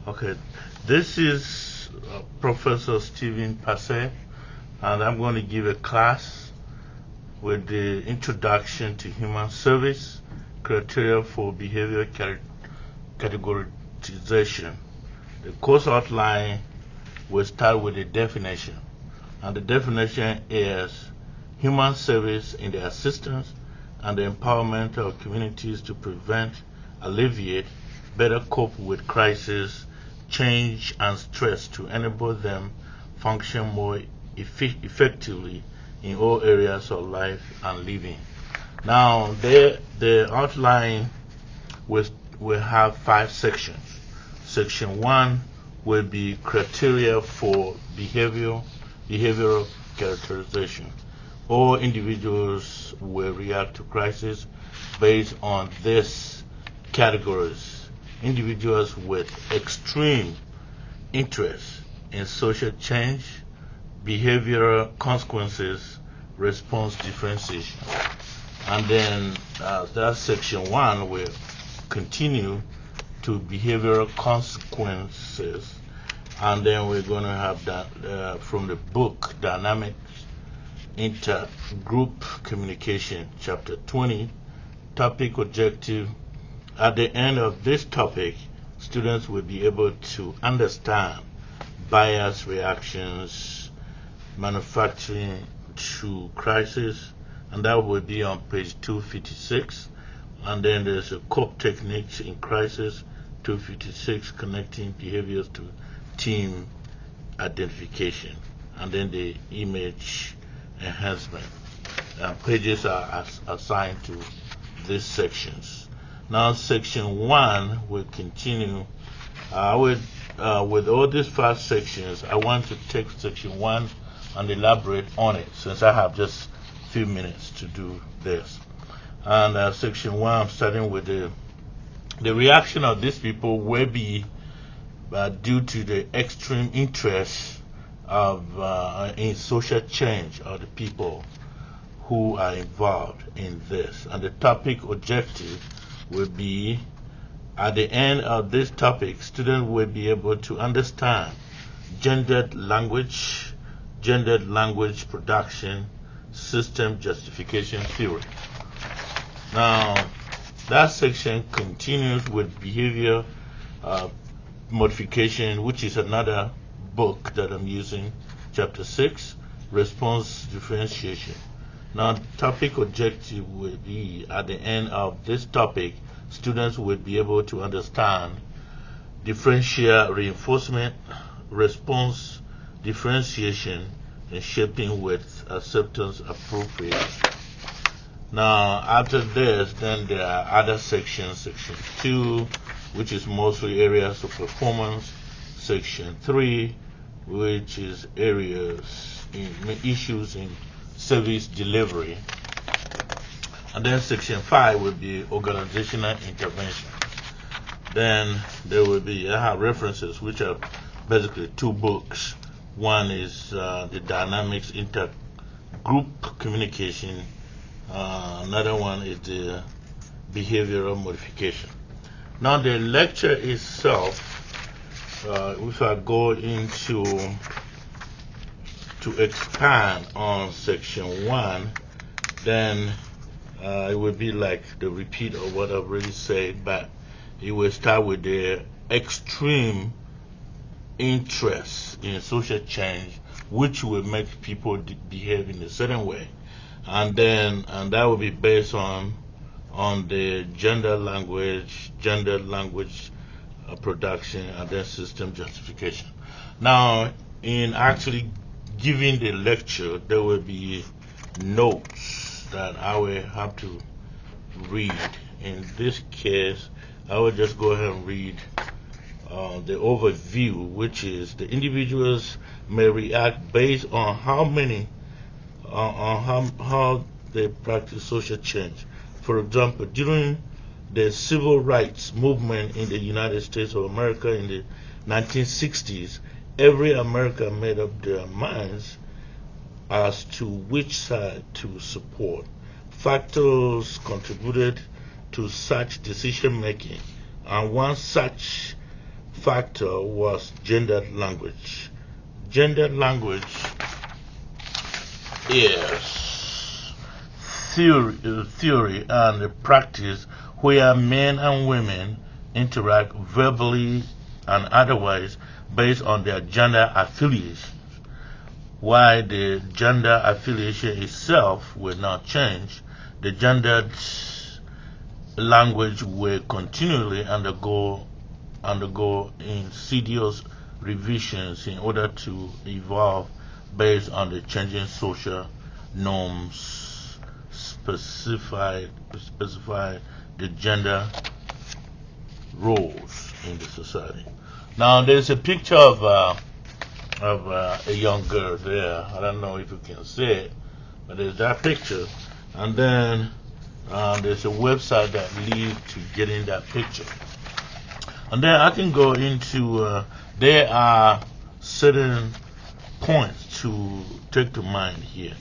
Okay, this is Professor Stephen Passe, and I'm going to give a class with the Introduction to Human Service, Criteria for Behavior Categorization. The course outline will start with a definition, and the definition is human service in the assistance and the empowerment of communities to prevent, alleviate, better cope with crisis, change, and stress to enable them function more effectively in all areas of life and living. Now, the outline will have 5 sections. Section 1 will be criteria for behavioral characterization. All individuals will react to crisis based on these categories. Individuals with extreme interest in social change, behavioral consequences, response differentiation. And then that section 1 will continue to behavioral consequences. And then we're going to have that from the book Dynamics Intergroup Communication, Chapter 20, Topic Objective. At the end of this topic, students will be able to understand bias reactions, manufacturing to crisis, and that will be on page 256. And then there's a COPE techniques in crisis, 256, connecting behaviors to team identification, and then the image enhancement. Pages are assigned to these sections. Now, section 1 will continue. With all these 5 sections, I want to take section 1 and elaborate on it, since I have just a few minutes to do this. And section 1, I'm starting with the reaction of these people will be due to the extreme interest in social change of the people who are involved in this. And the topic objective will be, at the end of this topic, students will be able to understand gendered language production, system justification theory. Now, that section continues with behavior modification, which is another book that I'm using, chapter 6, response differentiation. Now, topic objective will be, at the end of this topic, students will be able to understand differential reinforcement, response differentiation, and shaping with acceptance appropriate. Now, after this, then there are other sections. Section 2, which is mostly areas of performance. Section 3, which is issues in service delivery. And then section 5 will be organizational intervention. Then there will be references, which are basically 2 books. One is the Dynamics Intergroup Communication. Another one is the Behavioral Modification. Now, the lecture itself, if I go into to expand on section 1, then it will be like the repeat of what I've already said, but it will start with the extreme interest in social change, which will make people behave in a certain way, and that will be based on the gendered language production, and then system justification. Now, in actually giving the lecture, there will be notes that I will have to read. In this case, I will just go ahead and read the overview, which is the individuals may react based on how they practice social change. For example, during the civil rights movement in the United States of America in the 1960s, every American made up their minds as to which side to support. Factors contributed to such decision making, and one such factor was gendered language. Gendered language is theory and practice where men and women interact verbally and otherwise based on their gender affiliations. While the gender affiliation itself will not change, the gendered language will continually undergo insidious revisions in order to evolve based on the changing social norms specify the gender roles in the society. Now there's a picture of a young girl there. I don't know if you can see it, but there's that picture, and then there's a website that leads to getting that picture. And then I can go into, there are certain points to take to mind here.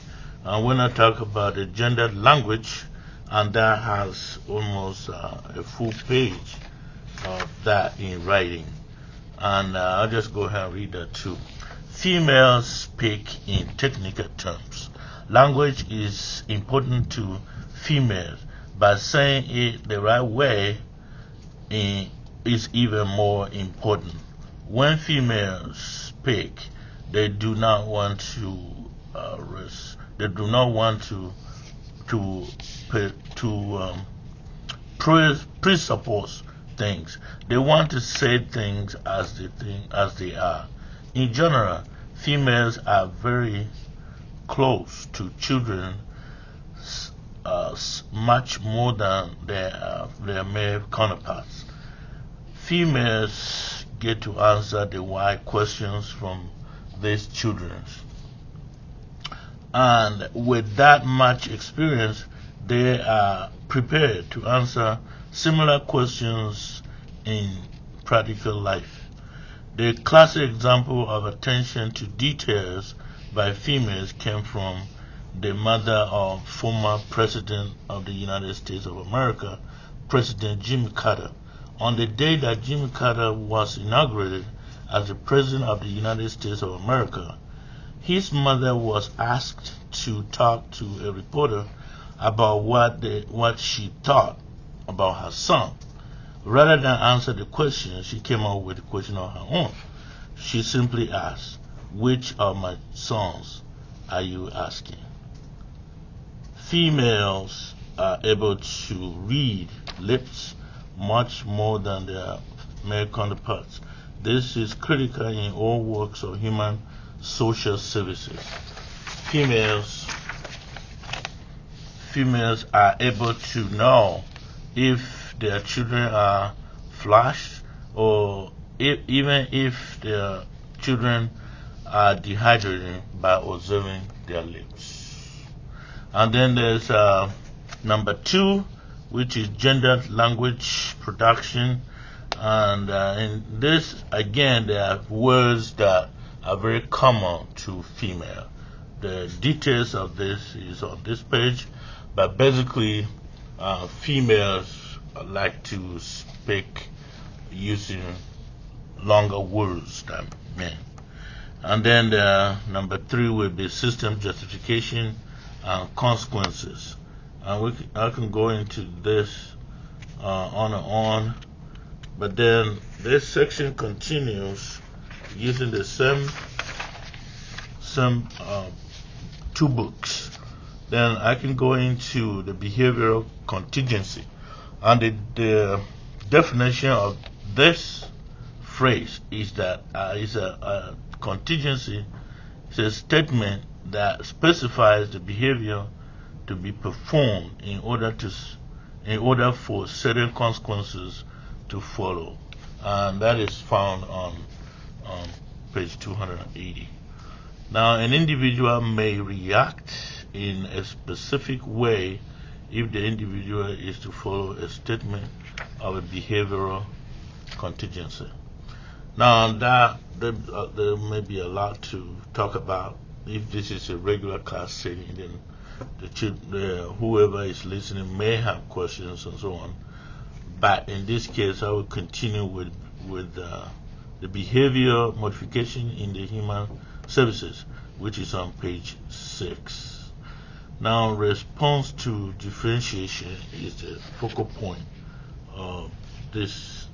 When I talk about the gendered language, and that has almost a full page of that in writing. And I'll just go ahead and read that too. Females speak in technical terms. Language is important to females, but saying it the right way is even more important. When females speak, they do not want to presuppose things. They want to say things as they are. In general, females are very close to children, much more than their male counterparts. Females get to answer the why questions from these children. And with that much experience, they are prepared to answer similar questions in practical life. The classic example of attention to details by females came from the mother of former President of the United States of America, President Jimmy Carter. On the day that Jimmy Carter was inaugurated as the President of the United States of America, his mother was asked to talk to a reporter about what she thought about her son. Rather than answer the question, she came up with a question of her own. She simply asked, "Which of my sons are you asking?" Females are able to read lips much more than their male counterparts. This is critical in all works of human social services. Females are able to know if their children are flushed, or even if their children are dehydrated, by observing their lips. And then there's number 2, which is gendered language production. And in this, again, there are words that are very common to female. The details of this is on this page, but basically females like to speak using longer words than men. And then number 3 will be system justification and consequences. And I can go into this on and on, but then this section continues using the same 2 books. Then I can go into the behavioral contingency, and the definition of this phrase is that is a contingency. It's a statement that specifies the behavior to be performed in order for certain consequences to follow, and that is found on page 280. Now, an individual may react in a specific way if the individual is to follow a statement of a behavioral contingency. Now, there may be a lot to talk about. If this is a regular class setting, then whoever is listening may have questions and so on. But in this case, I will continue with the behavior modification in the human services, which is on page 6. Now, response to differentiation is the focal point of this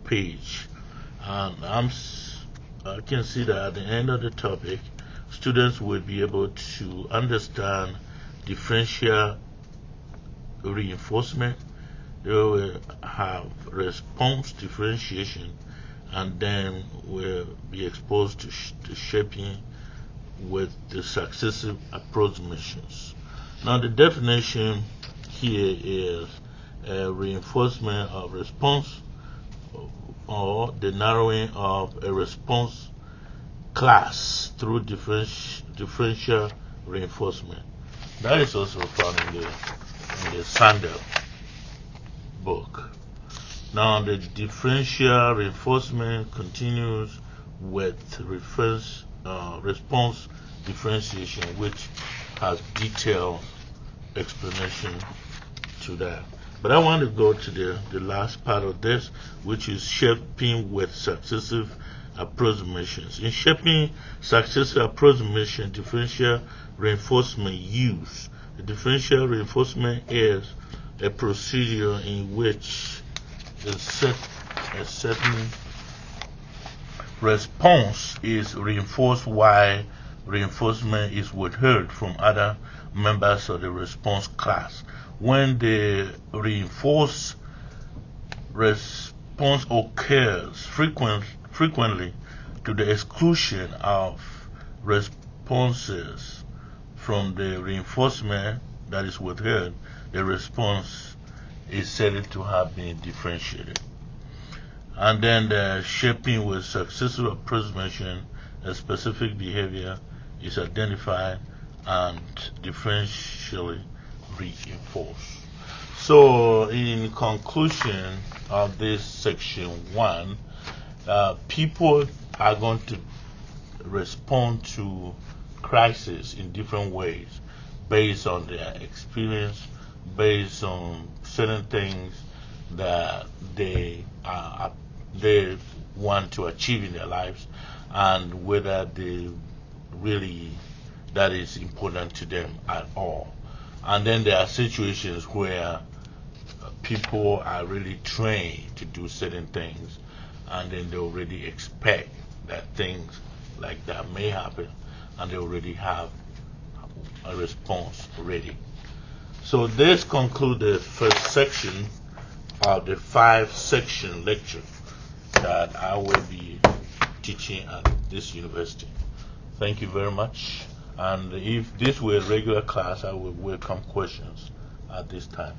page, and I can see that at the end of the topic, students will be able to understand differential reinforcement. They will have response differentiation, and then will be exposed to shaping with the successive approximations. Now, the definition here is a reinforcement of response, or the narrowing of a response class through differential reinforcement. That is also found in the Sandel book. Now, the differential reinforcement continues with response differentiation, which has detailed explanation to that. But I want to go to the last part of this, which is shaping with successive approximations. In shaping successive approximation, differential reinforcement use. The differential reinforcement is a procedure in which a certain response is reinforced while reinforcement is withheld from other members of the response class. When the reinforced response occurs frequently to the exclusion of responses from the reinforcement that is withheld, the response is said to have been differentiated. And then the shaping with successive approximation, a specific behavior is identified and differentially reinforced. So, in conclusion of this section 1, people are going to respond to crisis in different ways based on their experience, based on certain things that they want to achieve in their lives, and whether that is important to them at all. And then there are situations where people are really trained to do certain things, and then they already expect that things like that may happen, and they already have a response ready. So this concludes the first section of the 5-section lecture that I will be teaching at this university. Thank you very much. And if this were a regular class, I would welcome questions at this time.